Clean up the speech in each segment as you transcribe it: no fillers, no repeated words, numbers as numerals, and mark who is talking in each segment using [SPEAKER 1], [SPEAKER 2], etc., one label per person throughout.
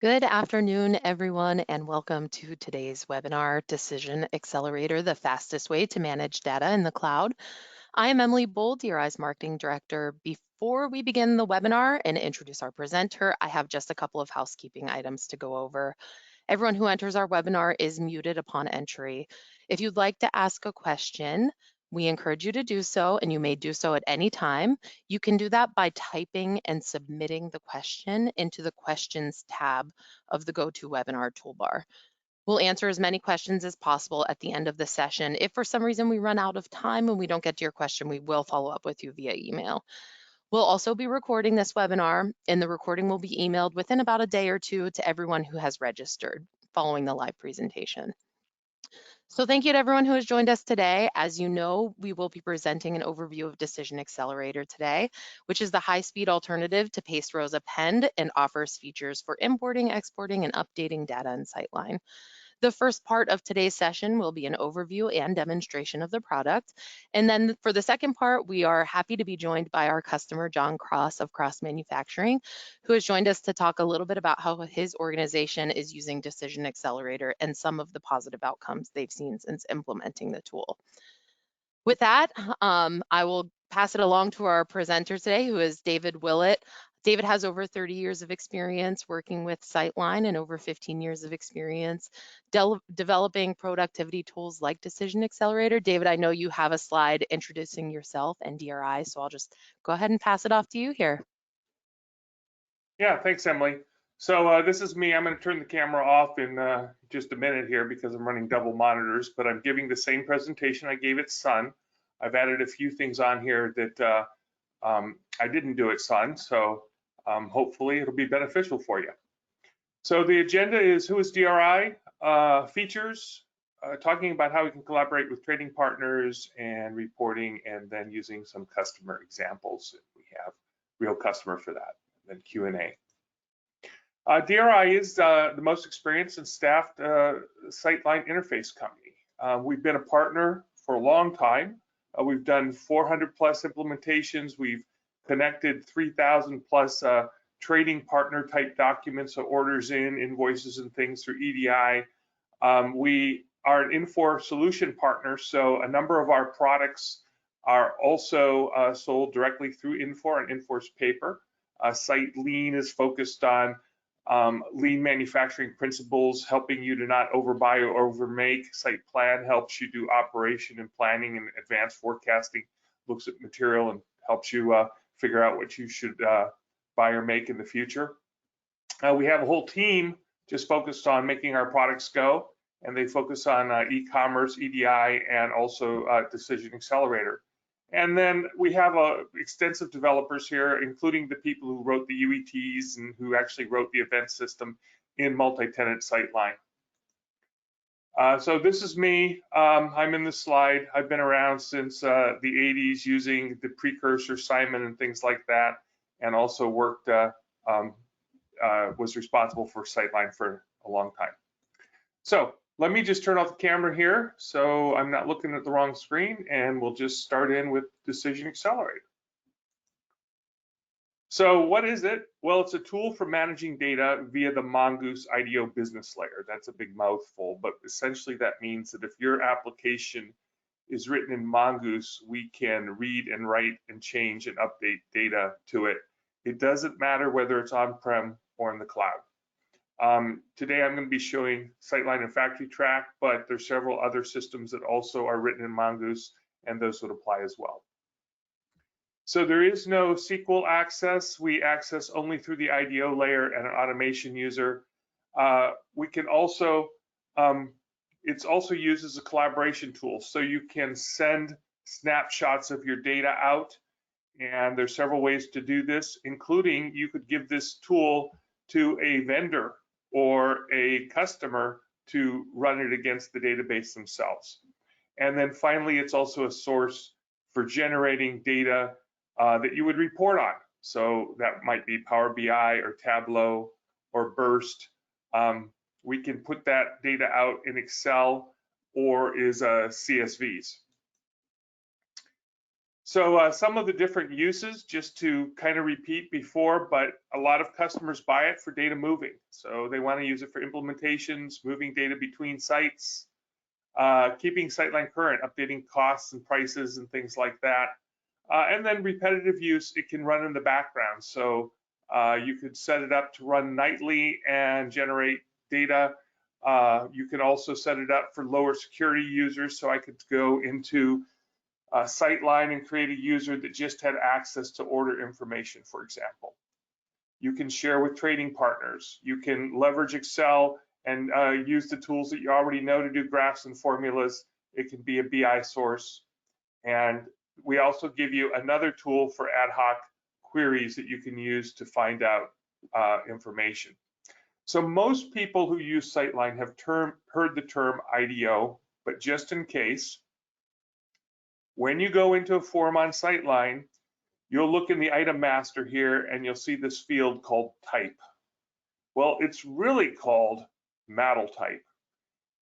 [SPEAKER 1] Good afternoon, everyone, and welcome to today's webinar, Decision Accelerator, the fastest way to manage data in the cloud. I am Emily Bull, DRI's Marketing Director. Before we begin the webinar and introduce our presenter, I have just a couple of housekeeping items to go over. Everyone who enters our webinar is muted upon entry. If you'd like to ask a question, we encourage you to do so, and you may do so at any time. You can do that by typing and submitting the question into the Questions tab of the GoToWebinar toolbar. We'll answer as many questions as possible at the end of the session. If for some reason we run out of time and we don't get to your question, we will follow up with you via email. We'll also be recording this webinar, and the recording will be emailed within about a day or two to everyone who has registered following the live presentation. So thank you to everyone who has joined us today. As you know, we will be presenting an overview of Decision Accelerator today, which is the high-speed alternative to Paste Rows Append and offers features for importing, exporting, and updating data in SyteLine. The first part of today's session will be an overview and demonstration of the product. And then for the second part, we are happy to be joined by our customer, John Cross of Cross Manufacturing, who has joined us to talk a little bit about how his organization is using Decision Accelerator and some of the positive outcomes they've seen since implementing the tool. With that, I will pass it along to our presenter today, who is David Willett. David has over 30 years of experience working with SyteLine and over 15 years of experience developing productivity tools like Decision Accelerator. David, I know you have a slide introducing yourself and DRI, so I'll just go ahead and pass it off to you here.
[SPEAKER 2] Yeah, thanks, Emily. So this is me. I'm going to turn the camera off in just a minute here because I'm running double monitors, but I'm giving the same presentation I gave at Sun. I've added a few things on here that I didn't do at Sun, so hopefully it'll be beneficial for you. So the agenda is who is DRI, features, talking about how we can collaborate with trading partners and reporting, and then using some customer examples. We have real customer for that. Then Q&A. DRI is the most experienced and staffed SyteLine interface company. We've been a partner for a long time. We've done 400 plus implementations. We've connected 3,000 plus trading partner type documents, so orders in, invoices and things through EDI. We are an Infor solution partner, so a number of our products are also sold directly through Infor and Infor's paper. SyteLine is focused on lean manufacturing principles, helping you to not overbuy or overmake. SytePlan helps you do operation and planning and advanced forecasting, looks at material and helps you figure out what you should buy or make in the future. We have a whole team just focused on making our products go, and they focus on e-commerce, EDI, and also Decision Accelerator. And then we have extensive developers here, including the people who wrote the UETs and who actually wrote the event system in multi-tenant SyteLine. So this is me. I'm in this slide. I've been around since the 80s using the precursor Simon and things like that, and also worked, was responsible for SyteLine for a long time. So let me just turn off the camera here so I'm not looking at the wrong screen, and we'll just start in with Decision Accelerator. So what is it? Well, it's a tool for managing data via the Mongoose IDO business layer. That's a big mouthful, but essentially that means that if your application is written in Mongoose, we can read and write and change and update data to it. It doesn't matter whether it's on-prem or in the cloud. Today I'm going to be showing SyteLine and FactoryTrack, but there's several other systems that also are written in Mongoose, and those would apply as well. So there is no SQL access. We access only through the IDO layer and an automation user. We can also, it's also used as a collaboration tool. So you can send snapshots of your data out, and there's several ways to do this, including you could give this tool to a vendor or a customer to run it against the database themselves. And then finally, it's also a source for generating data that you would report on. So that might be PowerBI or Tableau or Burst. We can put that data out in Excel or is CSVs. So some of the different uses, just to kind of repeat before, but a lot of customers buy it for data moving. So they want to use it for implementations, moving data between sites, keeping SyteLine current, updating costs and prices and things like that. And then repetitive use, it can run in the background. So you could set it up to run nightly and generate data. You can also set it up for lower security users. So I could go into SyteLine and create a user that just had access to order information, for example. You can share with trading partners. You can leverage Excel and use the tools that you already know to do graphs and formulas. It can be a BI source. And we also give you another tool for ad hoc queries that you can use to find out information. So most people who use SyteLine have heard the term IDO, but just in case, when you go into a form on SyteLine, you'll look in the item master here and you'll see this field called type. Well, it's really called matl type.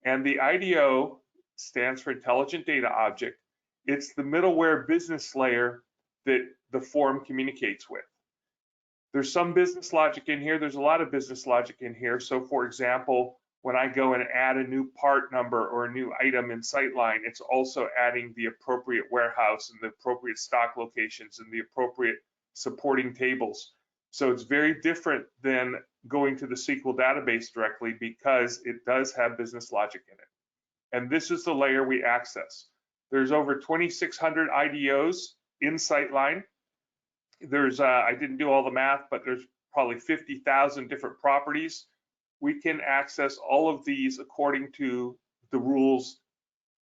[SPEAKER 2] And the IDO stands for Intelligent Data Object. It's the middleware business layer that the form communicates with. There's some business logic in here. There's a lot of business logic in here. So for example, when I go and add a new part number or a new item in SyteLine, it's also adding the appropriate warehouse and the appropriate stock locations and the appropriate supporting tables. So it's very different than going to the SQL database directly because it does have business logic in it. And this is the layer we access. There's over 2,600 IDOs in SyteLine. There's, I didn't do all the math, but there's probably 50,000 different properties. We can access all of these according to the rules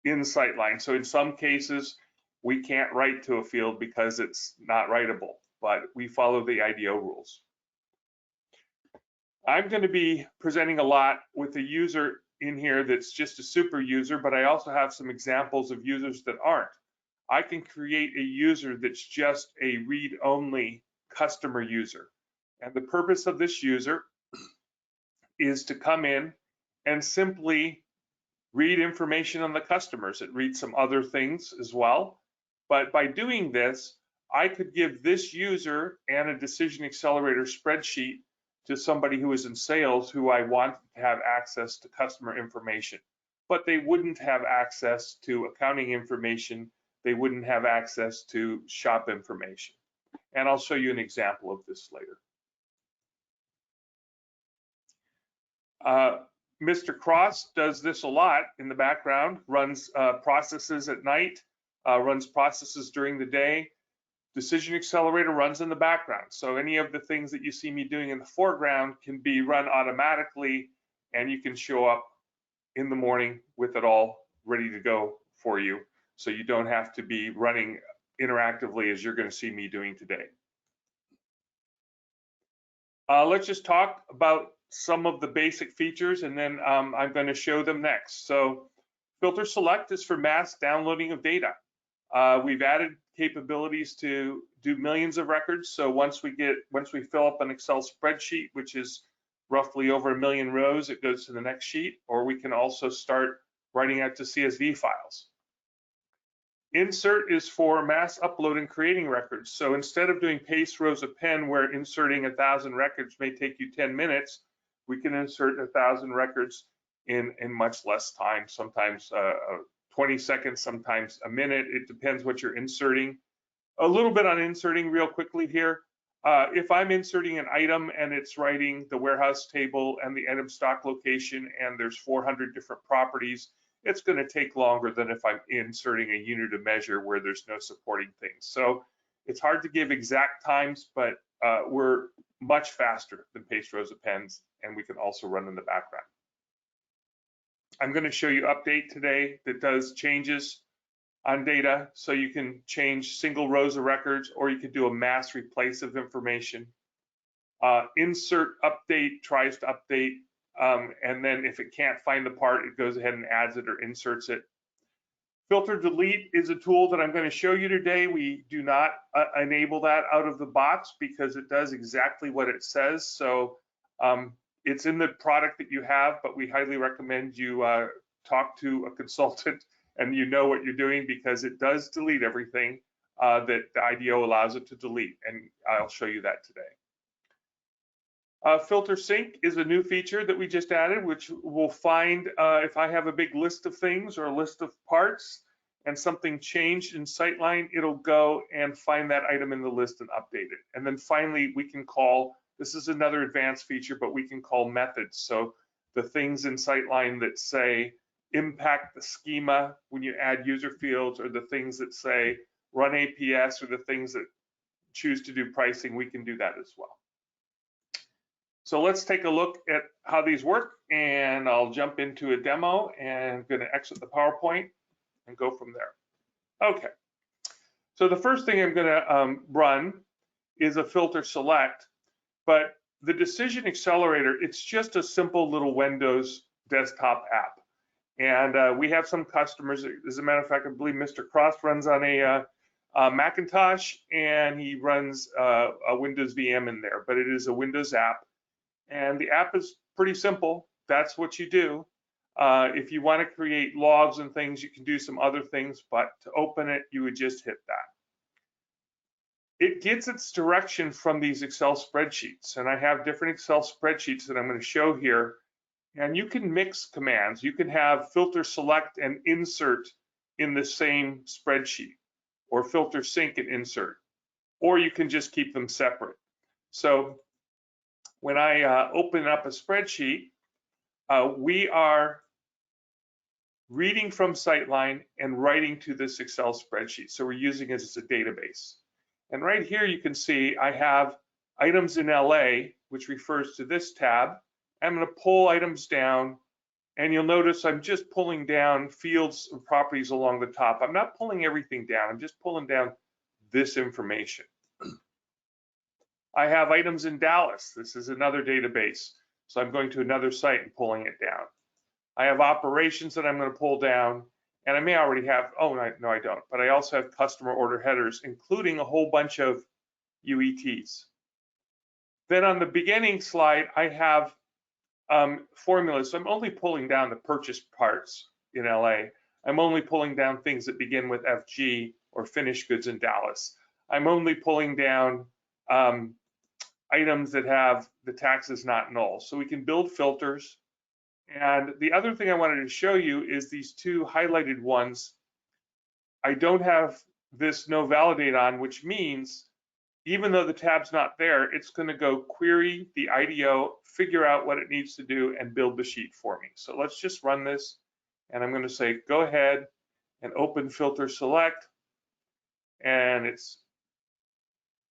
[SPEAKER 2] in SyteLine. So in some cases, we can't write to a field because it's not writable, but we follow the IDO rules. I'm going to be presenting a lot with a user in here that's just a super user, but I also have some examples of users that aren't. I can create a user that's just a read-only customer user. And the purpose of this user is to come in and simply read information on the customers. It reads some other things as well. But by doing this, I could give this user and a DecisionExcelerator spreadsheet to somebody who is in sales who I want to have access to customer information. But they wouldn't have access to accounting information. They wouldn't have access to shop information. And I'll show you an example of this later. Mr. Cross does this a lot in the background, runs processes at night, runs processes during the day. DecisionExcelerator runs in the background. So any of the things that you see me doing in the foreground can be run automatically, and you can show up in the morning with it all ready to go for you. So you don't have to be running interactively as you're going to see me doing today. Let's just talk about some of the basic features, and then I'm going to show them next. So filter select is for mass downloading of data. We've added capabilities to do millions of records. So once we fill up an Excel spreadsheet, which is roughly over 1 million rows, it goes to the next sheet, or we can also start writing out to CSV files. Insert is for mass upload and creating records. So instead of doing Paste Rows Append, where inserting 1,000 records may take you 10 minutes, we can insert 1,000 records in much less time, sometimes 20 seconds, sometimes a minute. It depends what you're inserting. A little bit on inserting real quickly here. If I'm inserting an item and it's writing the warehouse table and the item stock location and there's 400 different properties, it's going to take longer than if I'm inserting a unit of measure where there's no supporting things. So it's hard to give exact times, but we're much faster than Paste Rows Appends, and we can also run in the background. I'm going to show you update today that does changes on data. So you can change single rows of records, or you could do a mass replace of information. Insert update tries to update, and then if it can't find the part, it goes ahead and adds it or inserts it. Filter delete is a tool that I'm going to show you today. We do not enable that out of the box because it does exactly what it says. So it's in the product that you have, but we highly recommend you talk to a consultant and you know what you're doing, because it does delete everything. that the IDO allows it to delete, and I'll show you that today. Filter sync is a new feature that we just added, which will find if I have a big list of things or a list of parts and something changed in SyteLine, it'll go and find that item in the list and update it. And then finally, we can call, this is another advanced feature, but we can call methods. So the things in SyteLine that say impact the schema when you add user fields, or the things that say run APS, or the things that choose to do pricing, we can do that as well. So let's take a look at how these work, and I'll jump into a demo and I'm going to exit the PowerPoint and go from there. Okay, so the first thing I'm going to run is a filter select, but the Decision Accelerator, it's just a simple little Windows desktop app. And we have some customers, as a matter of fact, I believe Mr. Cross runs on a Macintosh, and he runs a Windows VM in there, but it is a Windows app. And the app is pretty simple. That's what you do. If you want to create logs and things, you can do some other things, but to open it, you would just hit that. It gets its direction from these Excel spreadsheets, and I have different Excel spreadsheets that I'm going to show here. And you can mix commands. You can have filter select and insert in the same spreadsheet, or filter sync and insert, or you can just keep them separate. So when I open up a spreadsheet, we are reading from SyteLine and writing to this Excel spreadsheet. So we're using it as a database. And right here you can see I have items in LA, which refers to this tab. I'm going to pull items down, and you'll notice I'm just pulling down fields and properties along the top. I'm not pulling everything down. I'm just pulling down this information. I have items in Dallas. This is another database. So I'm going to another site and pulling it down. I have operations that I'm going to pull down, and I may already have, oh, no, I don't. But I also have customer order headers, including a whole bunch of UETs. Then on the beginning slide, I have formulas. So I'm only pulling down the purchase parts in LA. I'm only pulling down things that begin with FG or finished goods in Dallas. I'm only pulling down items that have the taxes not null. So we can build filters. And the other thing I wanted to show you is these two highlighted ones. I don't have this no validate on, which means even though the tab's not there, it's going to go query the IDO, figure out what it needs to do, and build the sheet for me. So let's just run this. And I'm going to say, go ahead and open filter select. And it's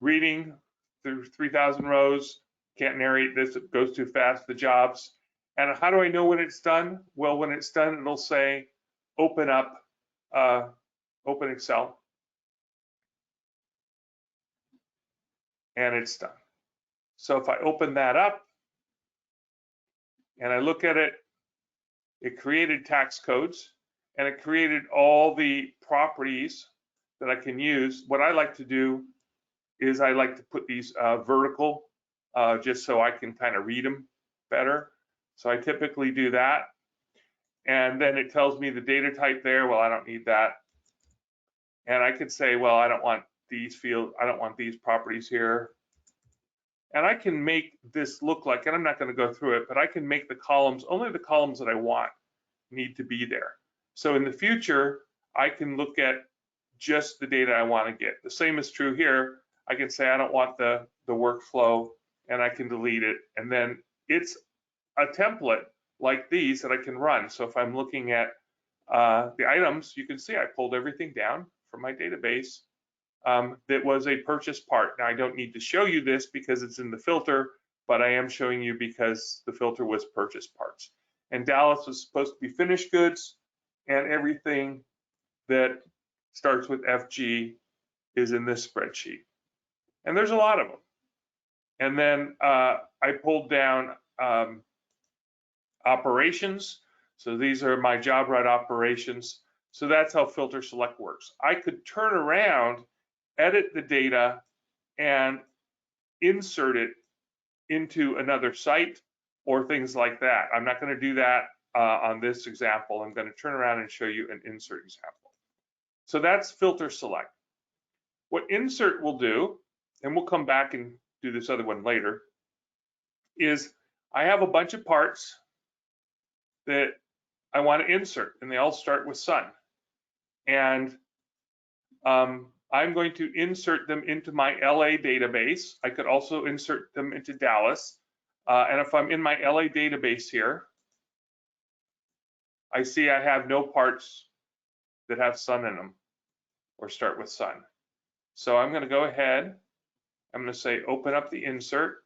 [SPEAKER 2] reading through 3,000 rows. Can't narrate this, it goes too fast, the jobs. And how do I know when it's done? Well, when it's done, it'll say, open up, open Excel. And it's done. So if I open that up and I look at it, it created tax codes, and it created all the properties that I can use. What I like to do is I like to put these vertical just so I can kind of read them better. So I typically do that. And then it tells me the data type there. Well, I don't need that. And I could say, well, I don't want these fields, I don't want these properties here. And I can make this look like, and I'm not going to go through it, but I can make the columns, only the columns that I want need to be there. So in the future, I can look at just the data I want to get. The same is true here. I can say I don't want the workflow, and I can delete it. And then it's a template like these that I can run. So if I'm looking at the items, you can see I pulled everything down from my database that was a purchase part. Now I don't need to show you this because it's in the filter, but I am showing you because the filter was purchase parts. And Dallas was supposed to be finished goods, and everything that starts with FG is in this spreadsheet. And there's a lot of them. And then I pulled down operations. So these are my job right operations. So that's how filter select works. I could turn around, edit the data, and insert it into another site or things like that. I'm not going to do that on this example. I'm going to turn around and show you an insert example. So that's filter select. What insert will do, and we'll come back and do this other one later, is I have a bunch of parts that I want to insert, and they all start with sun. And I'm going to insert them into my LA database. I could also insert them into Dallas. And if I'm in my LA database here, I see I have no parts that have sun in them or start with sun. So I'm going to go ahead. I'm going to say open up the insert.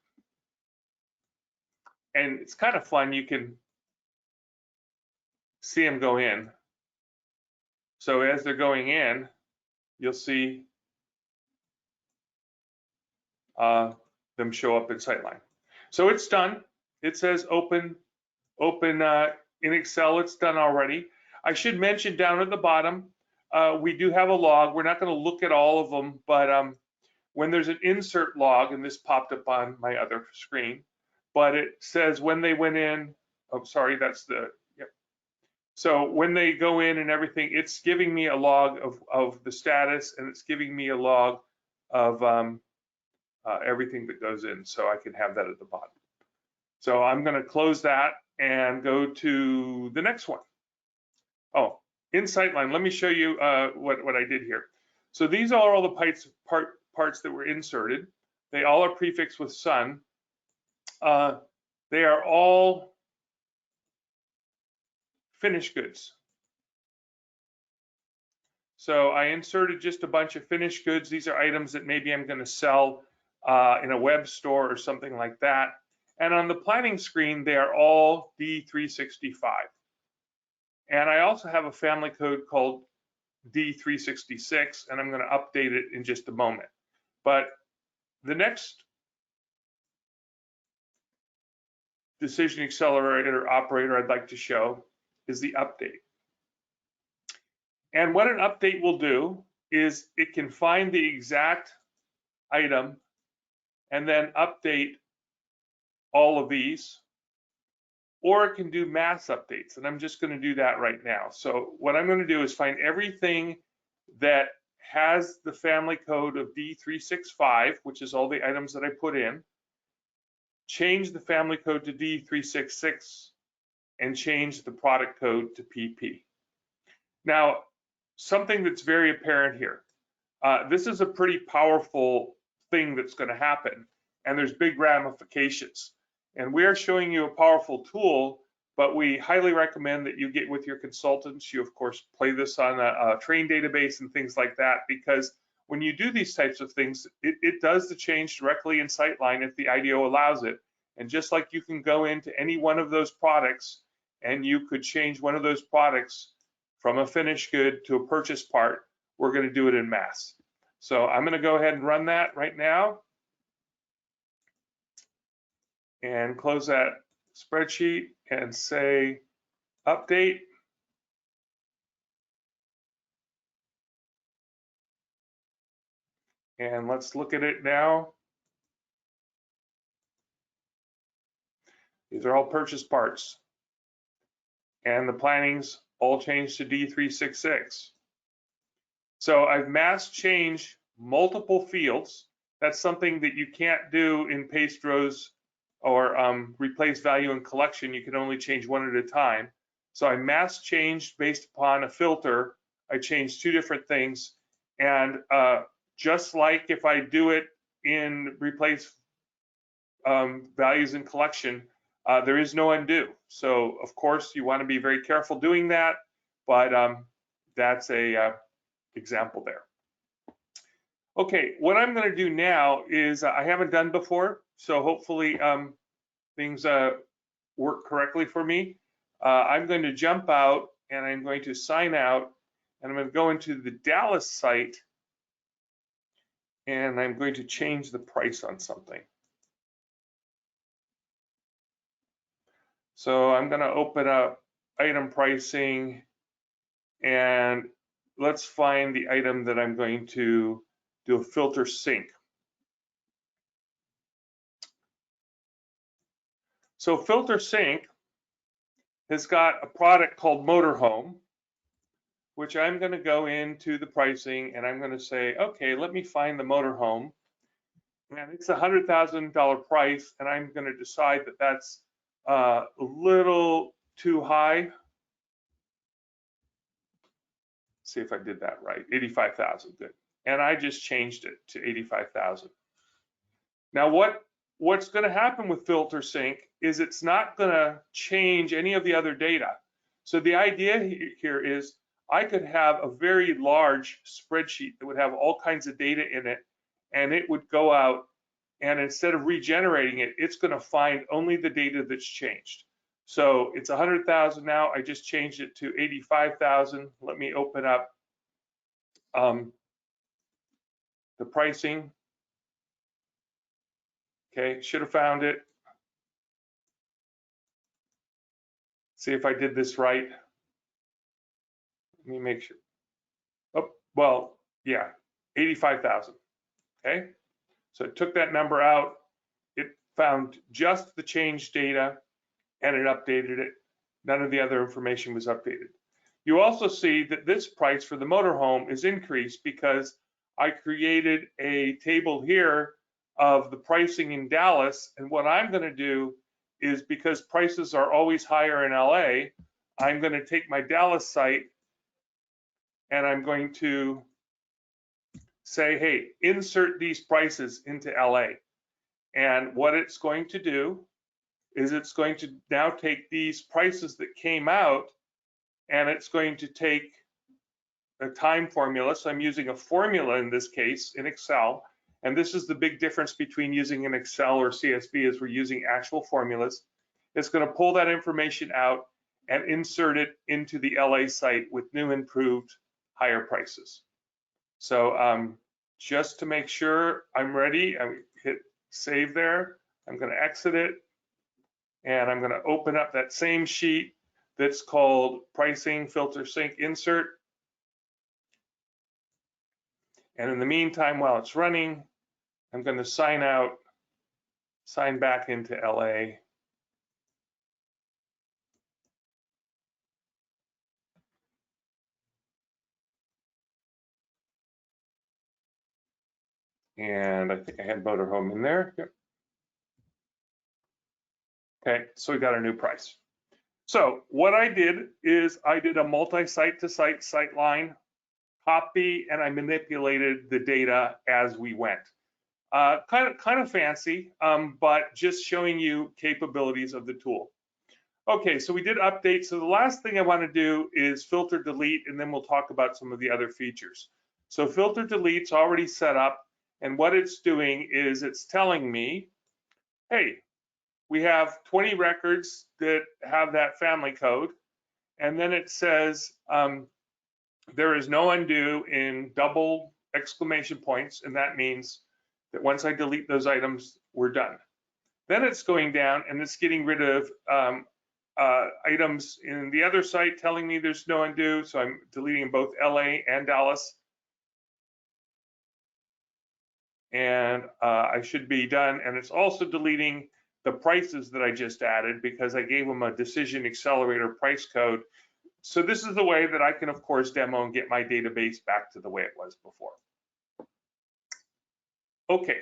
[SPEAKER 2] And it's kind of fun. You can see them go in. So as they're going in, you'll see them show up in SyteLine. So it's done. It says open in Excel. It's done already. I should mention down at the bottom, we do have a log. We're not going to look at all of them, but when there's an insert log, and this popped up on my other screen, but it says when they went in. Oh, sorry, that's the, yep. So when they go in and everything, it's giving me a log of the status, and it's giving me a log of everything that goes in, so I can have that at the bottom. So I'm going to close that and go to the next one. Oh, in SyteLine, let me show you what I did here. So these are all the parts that were inserted. They all are prefixed with sun. They are all finished goods. So I inserted just a bunch of finished goods. These are items that maybe I'm going to sell in a web store or something like that. And on the planning screen, they are all D365. And I also have a family code called D366, and I'm going to update it in just a moment. But the next DecisionExcelerator operator I'd like to show is the update. And what an update will do is it can find the exact item and then update all of these, or it can do mass updates, and I'm just going to do that right now. So what I'm going to do is find everything that has the family code of D365, which is all the items that I put in, change the family code to D366, and change the product code to PP. Now, something that's very apparent here. This is a pretty powerful thing that's going to happen, and there's big ramifications. And we are showing you a powerful tool, but we highly recommend that you get with your consultants. You, of course, play this on a train database and things like that, because when you do these types of things, it does the change directly in SyteLine if the IDO allows it. And just like you can go into any one of those products and you could change one of those products from a finished good to a purchase part, we're going to do it in mass. So I'm going to go ahead and run that right now and close that spreadsheet and say update. And let's look at it now. These are all purchase parts. And the planning's all changed to D366. So I've mass changed multiple fields. That's something that you can't do in Paste Rows or replace value in collection. You can only change one at a time. So I mass changed based upon a filter. I changed two different things. And just like if I do it in replace values in collection, there is no undo. So of course you want to be very careful doing that, but that's a example there. Okay, what I'm going to do now is I haven't done before, so hopefully things work correctly for me. I'm going to jump out and I'm going to sign out, and I'm going to go into the Dallas site and I'm going to change the price on something. So I'm going to open up item pricing, and let's find the item that I'm going to do a filter sync. So filter sync has got a product called motorhome, which I'm going to go into the pricing and I'm going to say, okay, let me find the motorhome. And it's a $100,000 price, and I'm going to decide that that's a little too high. See if I did that right. 85,000, good. And I just changed it to 85,000. Now what's going to happen with filter sync is it's not going to change any of the other data. So the idea here is I could have a very large spreadsheet that would have all kinds of data in it, and it would go out, and instead of regenerating it, it's going to find only the data that's changed. So it's 100,000 now. I just changed it to 85,000. Let me open up the pricing. Okay, should have found it. See if I did this right. Let me make sure. Oh, well, yeah, 85,000. Okay, so it took that number out. It found just the changed data and it updated it. None of the other information was updated. You also see that this price for the motorhome is increased because I created a table here of the pricing in Dallas. And what I'm going to do is, because prices are always higher in LA, I'm going to take my Dallas site and I'm going to say, hey, insert these prices into LA. And what it's going to do is it's going to now take these prices that came out and it's going to take a time formula. So I'm using a formula in this case in Excel. And this is the big difference between using an Excel or CSV, is we're using actual formulas. It's going to pull that information out and insert it into the LA site with new, improved, higher prices. So just to make sure I'm ready, I hit save there. I'm going to exit it. And I'm going to open up that same sheet that's called Pricing Filter Sync Insert. And in the meantime, while it's running, I'm going to sign back into LA. And I think I had motorhome in there. Yep. Okay, so we got our new price. So what I did is I did a multi-site to site SyteLine copy, and I manipulated the data as we went. Kind of fancy, but just showing you capabilities of the tool. Okay, so we did update. So the last thing I want to do is filter delete, and then we'll talk about some of the other features. So filter delete's already set up, and what it's doing is it's telling me, hey, we have 20 records that have that family code, and then it says there is no undo in double exclamation points, and that means that once I delete those items, we're done. Then it's going down and it's getting rid of items in the other site telling me there's no undo, so I'm deleting both LA and Dallas. And I should be done. And it's also deleting the prices that I just added because I gave them a DecisionExcelerator price code. So this is the way that I can, of course, demo and get my database back to the way it was before. Okay,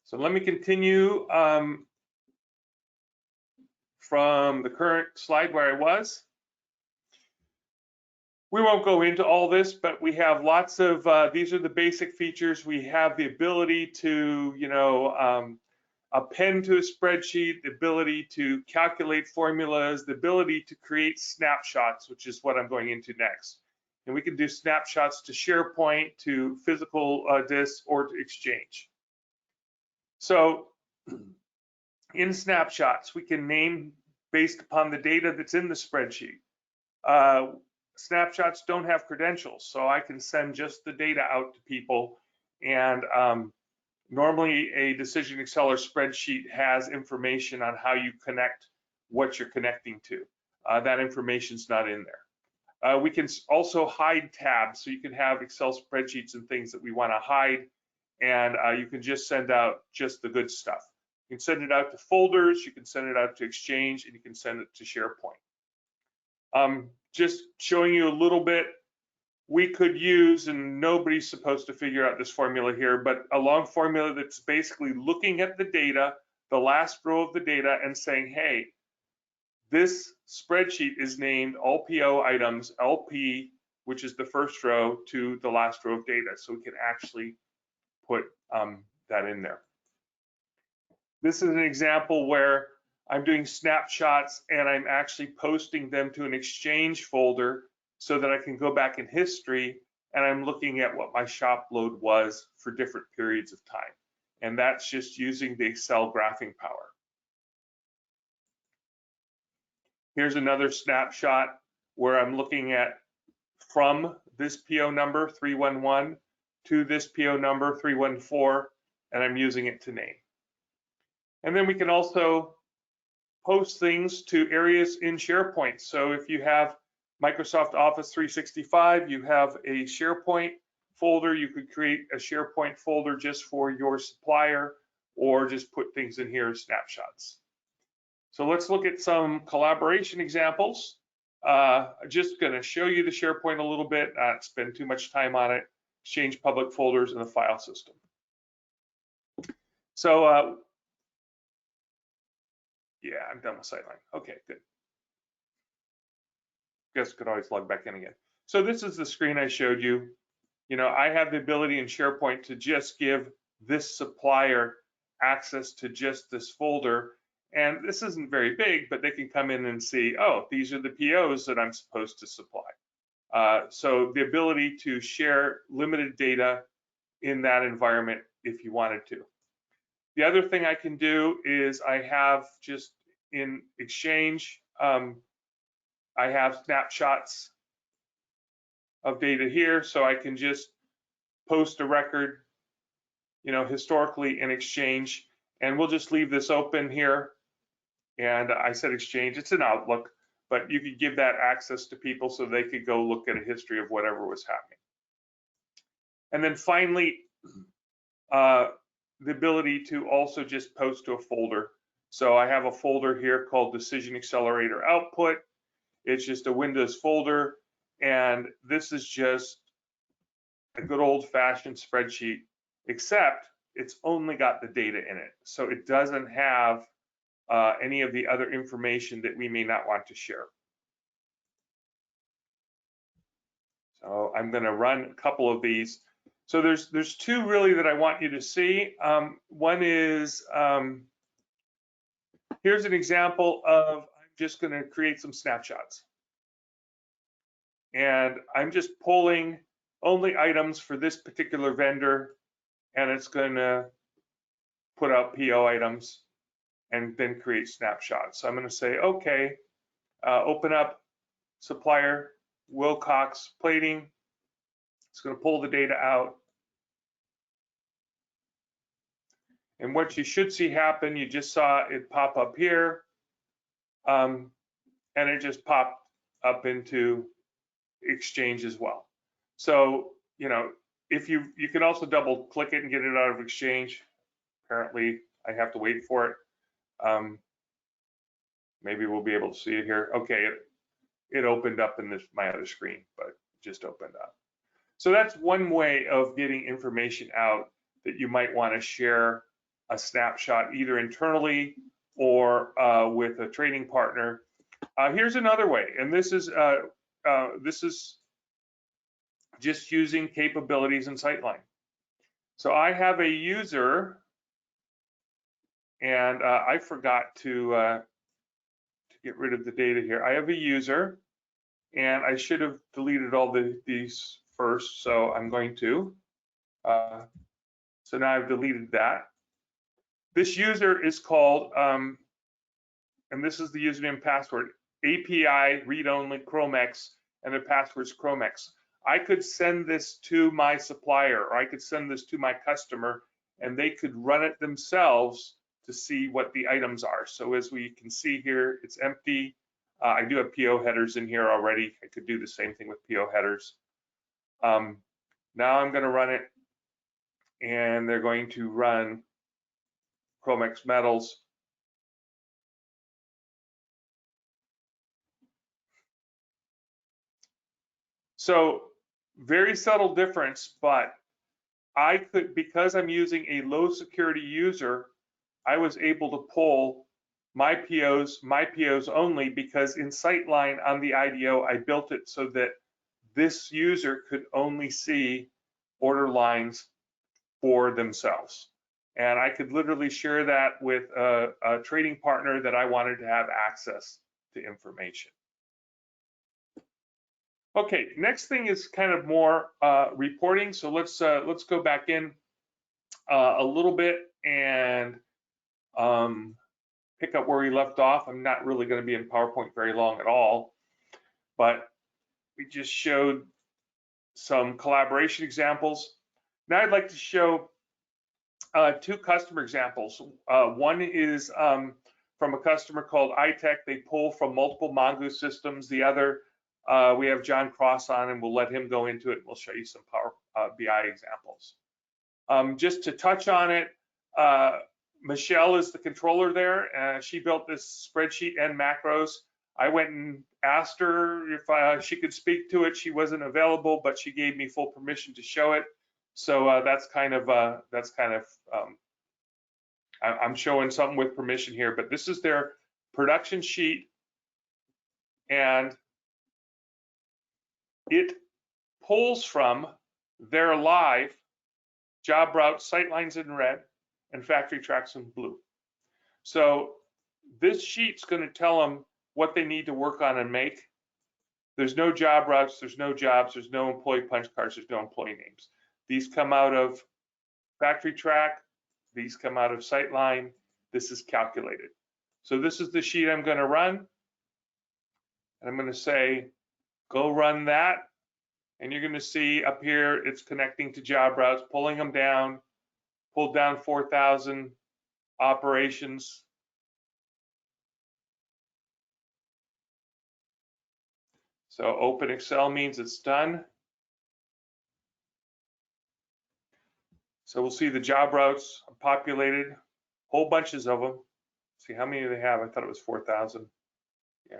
[SPEAKER 2] so let me continue from the current slide where I was. We won't go into all this, but we have lots of, these are the basic features. We have the ability to, append to a spreadsheet, the ability to calculate formulas, the ability to create snapshots, which is what I'm going into next. And we can do snapshots to SharePoint, to physical disk, or to Exchange. So in snapshots, we can name based upon the data that's in the spreadsheet. Snapshots don't have credentials, so I can send just the data out to people. And normally a DecisionExcelerator spreadsheet has information on how you connect what you're connecting to. That information's not in there. We can also hide tabs, so you can have Excel spreadsheets and things that we want to hide, and you can just send out just the good stuff. You can send it out to folders, you can send it out to Exchange, and you can send it to SharePoint. Just showing you a little bit we could use, and nobody's supposed to figure out this formula here, but a long formula that's basically looking at the data, the last row of the data, and saying, hey, this spreadsheet is named all PO items, LP, which is the first row, to the last row of data. So we can actually put that in there. This is an example where I'm doing snapshots and I'm actually posting them to an Exchange folder so that I can go back in history and I'm looking at what my shop load was for different periods of time. And that's just using the Excel graphing power. Here's another snapshot where I'm looking at from this PO number 311 to this PO number 314, and I'm using it to name. And then we can also post things to areas in SharePoint. So if you have Microsoft Office 365, you have a SharePoint folder, you could create a SharePoint folder just for your supplier, or just put things in here as snapshots. So let's look at some collaboration examples. I'm just going to show you the SharePoint a little bit, not spend too much time on it. Exchange public folders in the file system. So yeah, I'm done with SyteLine. Okay, good. Guess could always log back in again. So this is the screen I showed you. You know, I have the ability in SharePoint to just give this supplier access to just this folder. And this isn't very big, but they can come in and see, oh, these are the POs that I'm supposed to supply. So the ability to share limited data in that environment if you wanted to. The other thing I can do is I have just in Exchange, I have snapshots of data here, so I can just post a record, you know, historically in Exchange, and we'll just leave this open here. And I said Exchange, it's an Outlook, but you could give that access to people so they could go look at a history of whatever was happening. And then finally, the ability to also just post to a folder. So I have a folder here called DecisionExcelerator Output. It's just a Windows folder, and this is just a good old-fashioned spreadsheet, except it's only got the data in it. So it doesn't have any of the other information that we may not want to share. So I'm going to run a couple of these. So there's two really that I want you to see. One is, here's an example of, I'm just going to create some snapshots. And I'm just pulling only items for this particular vendor, and it's going to put out PO items and then create snapshots. So I'm going to say, okay, open up supplier Wilcox plating. It's going to pull the data out. And what you should see happen, you just saw it pop up here, and it just popped up into Exchange as well. So, you know, if you can also double click it and get it out of Exchange. Apparently, I have to wait for it. Maybe we'll be able to see it here. Okay, it opened up in my other screen, but it just opened up. So that's one way of getting information out that you might want to share a snapshot either internally or with a trading partner. Here's another way, and this is just using capabilities in SyteLine. So I have a user, and I forgot to get rid of the data here. I have a user, and I should have deleted all these first, so I'm going to. So now I've deleted that. This user is called, and this is the username and password, API read-only Chromex, and the password's Chromex. I could send this to my supplier, or I could send this to my customer, and they could run it themselves to see what the items are. So as we can see here, it's empty. I do have PO headers in here already. I could do the same thing with PO headers. Now I'm going to run it, and they're going to run Chromex metals. So very subtle difference, but I could, because I'm using a low security user, I was able to pull my POs only, because in SyteLine on the IDO, I built it so that this user could only see order lines for themselves. And I could literally share that with a trading partner that I wanted to have access to information. Okay, next thing is kind of more reporting. So let's go back in a little bit and pick up where we left off. I'm not really going to be in PowerPoint very long at all, but we just showed some collaboration examples. Now I'd like to show two customer examples. One is from a customer called iTech. They pull from multiple Mongoose systems. The other, we have John Cross on, and we'll let him go into it. We'll show you some Power BI examples. Just to touch on it, Michelle is the controller there. She built this spreadsheet and macros. I went and asked her if she could speak to it. She wasn't available, but she gave me full permission to show it. So that's kind of I'm showing something with permission here, but this is their production sheet, and it pulls from their live job routes, SyteLines in red, and FactoryTracks in blue. So this sheet's going to tell them what they need to work on and make. There's no job routes, there's no jobs, there's no employee punch cards, there's no employee names. These come out of FactoryTrack, these come out of SyteLine. This is calculated. So this is the sheet I'm going to run, and I'm going to say, go run that, and you're going to see up here it's connecting to job routes, pulling them down, pulled down 4,000 operations. So open Excel means it's done. So we'll see the job routes populated, whole bunches of them. See how many do they have? I thought it was 4,000. Yeah.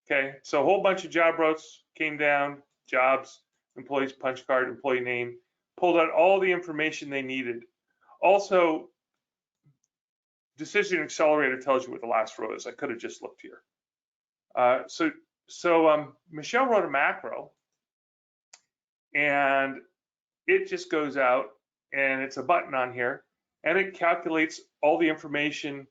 [SPEAKER 2] Okay, so a whole bunch of job routes came down, jobs, employees punch card, employee name, pulled out all the information they needed. Also, DecisionExcelerator tells you what the last row is. I could have just looked here. So Michelle wrote a macro, and it just goes out, and it's a button on here, and it calculates all the information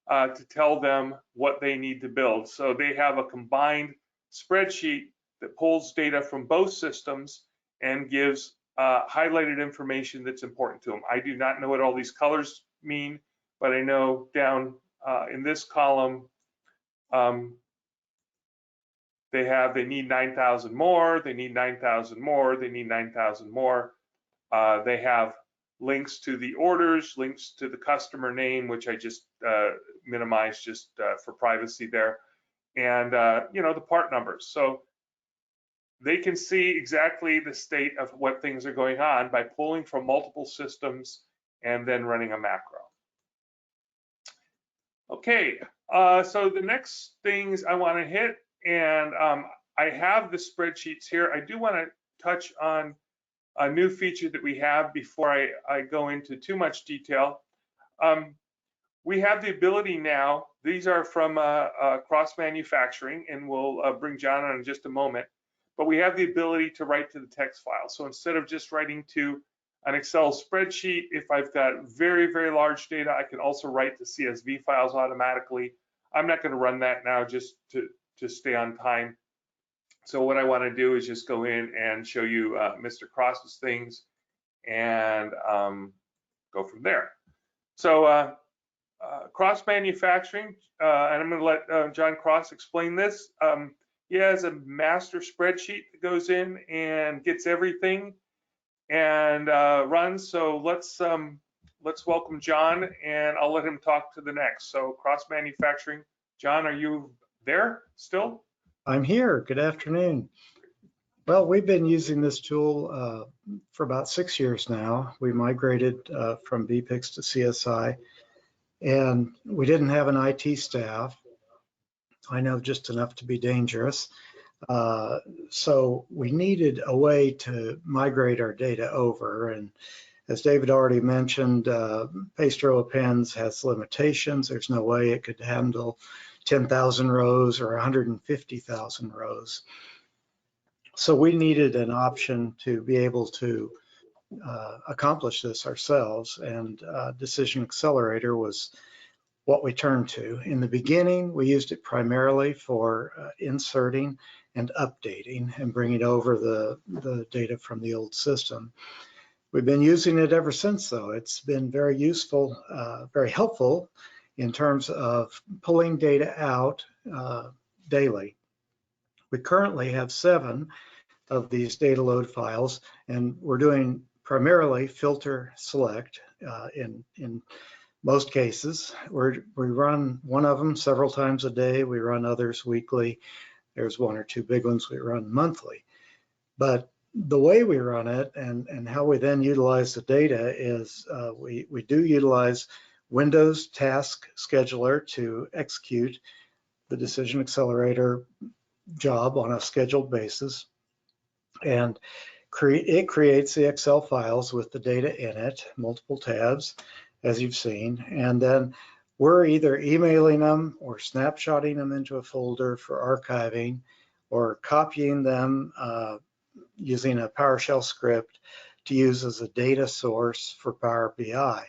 [SPEAKER 2] to tell them what they need to build. So they have a combined spreadsheet that pulls data from both systems and gives highlighted information that's important to them. I do not know what all these colors mean, but I know down in this column, they need 9,000 more, they need 9,000 more, they need 9,000 more. They have links to the orders, links to the customer name, which I just minimized just for privacy there, and you know, the part numbers. So they can see exactly the state of what things are going on by pulling from multiple systems and then running a macro. Okay, so the next things I want to hit, and I have the spreadsheets here. I do want to touch on a new feature that we have before I go into too much detail. We have the ability now, these are from cross manufacturing, and we'll bring John on in just a moment, but we have the ability to write to the text file. So instead of just writing to an Excel spreadsheet, if I've got very, very large data, I can also write to CSV files automatically. I'm not going to run that now just to stay on time. So what I want to do is just go in and show you Mr. Cross's things and go from there. So cross manufacturing, and I'm going to let John Cross explain this. He has a master spreadsheet that goes in and gets everything and runs. So let's welcome John, and I'll let him talk to the next. So cross manufacturing, John, are you there still?
[SPEAKER 3] I'm here. Good afternoon. Well, we've been using this tool for about 6 years now. We migrated from BPIX to CSI, and we didn't have an IT staff. I know just enough to be dangerous. So we needed a way to migrate our data over. And as David already mentioned, Paste Row Appends has limitations. There's no way it could handle 10,000 rows or 150,000 rows. So we needed an option to be able to accomplish this ourselves, and DecisionExcelerator was what we turned to. In the beginning, we used it primarily for inserting and updating and bringing over the data from the old system. We've been using it ever since, though. It's been very useful, very helpful in terms of pulling data out daily. We currently have 7 of these data load files, and we're doing primarily filter select in most cases. We run one of them several times a day. We run others weekly. There's 1 or 2 big ones we run monthly. But the way we run it and how we then utilize the data is we do utilize Windows Task Scheduler to execute the DecisionExcelerator job on a scheduled basis. And it creates the Excel files with the data in it, multiple tabs, as you've seen. And then we're either emailing them or snapshotting them into a folder for archiving, or copying them using a PowerShell script to use as a data source for PowerBI.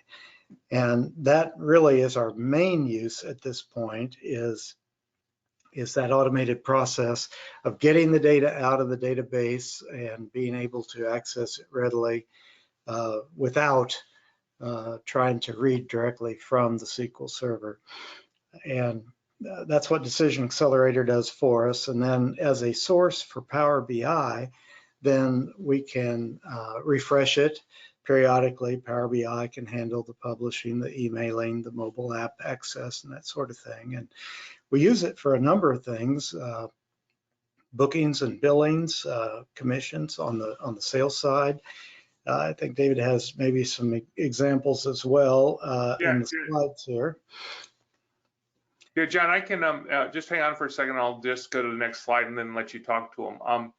[SPEAKER 3] And that really is our main use at this point, is that automated process of getting the data out of the database and being able to access it readily without trying to read directly from the SQL Server. And that's what DecisionExcelerator does for us. And then as a source for Power BI, then we can refresh it periodically. Power BI can handle the publishing, the emailing, the mobile app access, and that sort of thing. And we use it for a number of things, bookings and billings, commissions on the sales side. I think David has maybe some examples as well in the slides here.
[SPEAKER 2] Yeah, John, I can just hang on for a second. I'll just go to the next slide and then let you talk to him.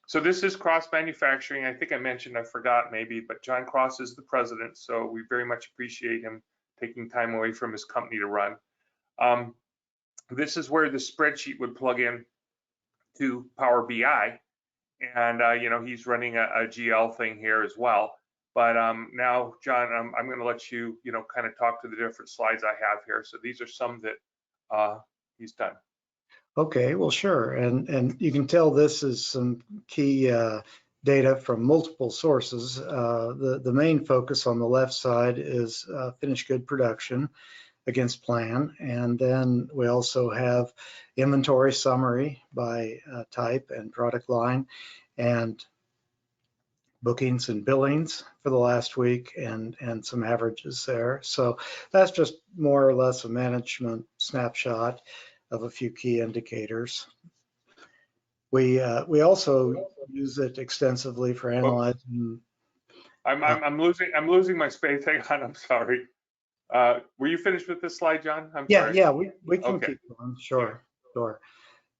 [SPEAKER 2] So this is cross manufacturing. I think I mentioned, I forgot maybe, but John Cross is the president, so we very much appreciate him taking time away from his company to run. This is where the spreadsheet would plug in to Power BI, and you know, he's running a GL thing here as well. But now, John, I'm going to let you, you know, kind of talk to the different slides I have here. So these are some that he's done.
[SPEAKER 3] Okay, well, sure. And you can tell this is some key data from multiple sources. The main focus on the left side is finished good production against plan. And then we also have inventory summary by type and product line, and bookings and billings for the last week, and some averages there. So that's just more or less a management snapshot of a few key indicators. We also use it extensively for analyzing.
[SPEAKER 2] I'm losing my space. Hang on, I'm sorry. Were you finished with this slide, John? I'm sorry.
[SPEAKER 3] Yeah, we can keep going. Sure.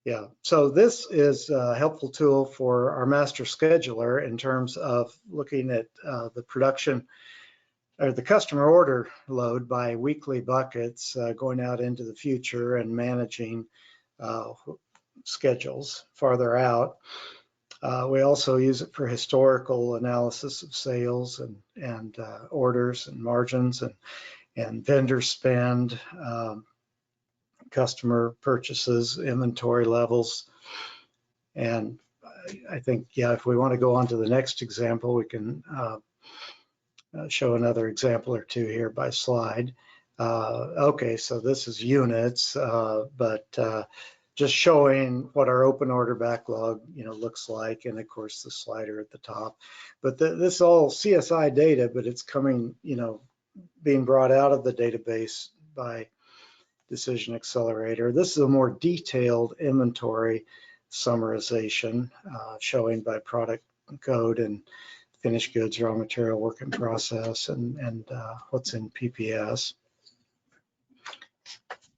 [SPEAKER 3] Yeah, so this is a helpful tool for our master scheduler in terms of looking at the production or the customer order load by weekly buckets going out into the future and managing schedules farther out. We also use it for historical analysis of sales and orders and margins and vendor spend, customer purchases, inventory levels. And I think, yeah, if we want to go on to the next example, we can show another example or two here by slide. Okay, so this is units, but just showing what our open order backlog, you know, looks like, and of course the slider at the top. But this is all CSI data, but it's coming, you know, being brought out of the database by DecisionExcelerator. This is a more detailed inventory summarization, showing by product code and finished goods, raw material, work in process, and what's in PPS.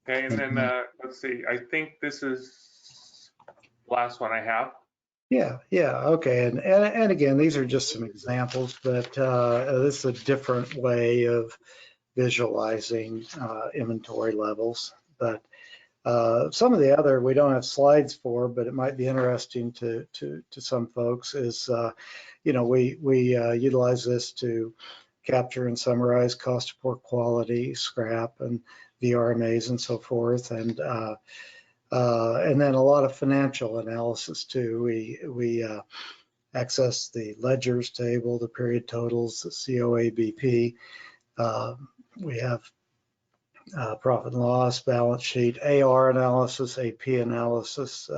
[SPEAKER 2] Okay, and then let's see. I think this is last one I have.
[SPEAKER 3] Yeah, okay. And again, these are just some examples, but this is a different way of visualizing inventory levels. But some of the other we don't have slides for, but it might be interesting to some folks is, we utilize this to capture and summarize cost of poor quality, scrap, and VRMAs and so forth, and then a lot of financial analysis too. We access the ledgers table, the period totals, the COABP. We have profit and loss, balance sheet, AR analysis, AP analysis,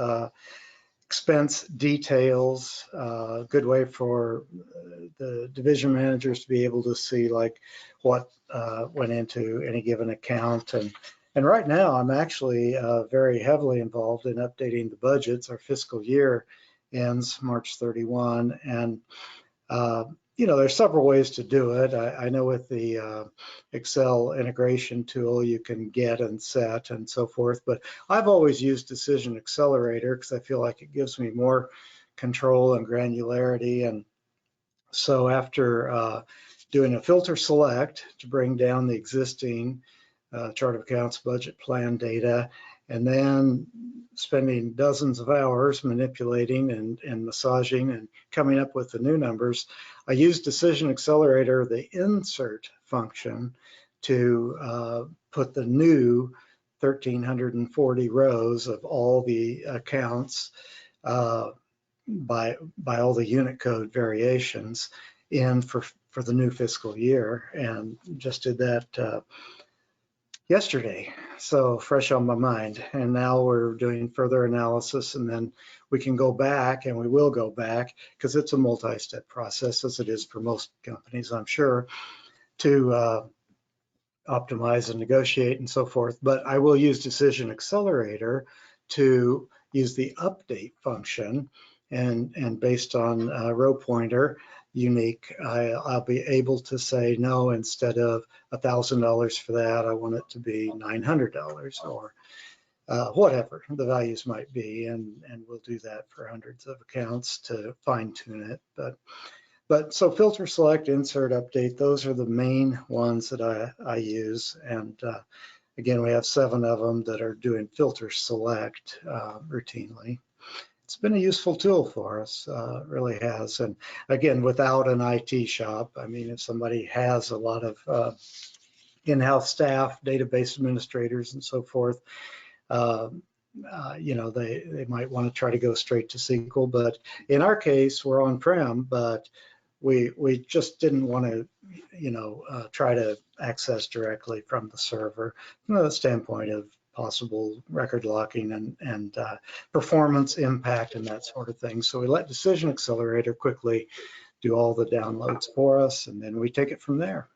[SPEAKER 3] expense details, good way for the division managers to be able to see like what went into any given account. And right now I'm actually very heavily involved in updating the budgets. Our fiscal year ends March 31, and there's several ways to do it. I know with the Excel integration tool, you can get and set and so forth, but I've always used DecisionExcelerator because I feel like it gives me more control and granularity. And so after doing a filter select to bring down the existing chart of accounts budget plan data, and then spending dozens of hours manipulating and massaging and coming up with the new numbers, I used DecisionExcelerator, the insert function, to put the new 1,340 rows of all the accounts by all the unit code variations in for the new fiscal year, and just did that yesterday, so fresh on my mind. And now we're doing further analysis, and then we can go back, and we will go back because it's a multi-step process, as it is for most companies, I'm sure, to optimize and negotiate and so forth. But I will use DecisionExcelerator to use the update function, and based on row pointer unique, I'll be able to say, no, instead of $1,000 for that, I want it to be $900 or whatever the values might be, and we'll do that for hundreds of accounts to fine tune it. But so filter, select, insert, update, those are the main ones that I use. And again, we have 7 of them that are doing filter select routinely. It's been a useful tool for us, really has. And again, without an IT shop, I mean, if somebody has a lot of in-house staff, database administrators and so forth, they might want to try to go straight to SQL. But in our case, we're on-prem, but we just didn't want to, try to access directly from the server from the standpoint of possible record locking and performance impact and that sort of thing. So we let DecisionExcelerator quickly do all the downloads for us, and then we take it from there.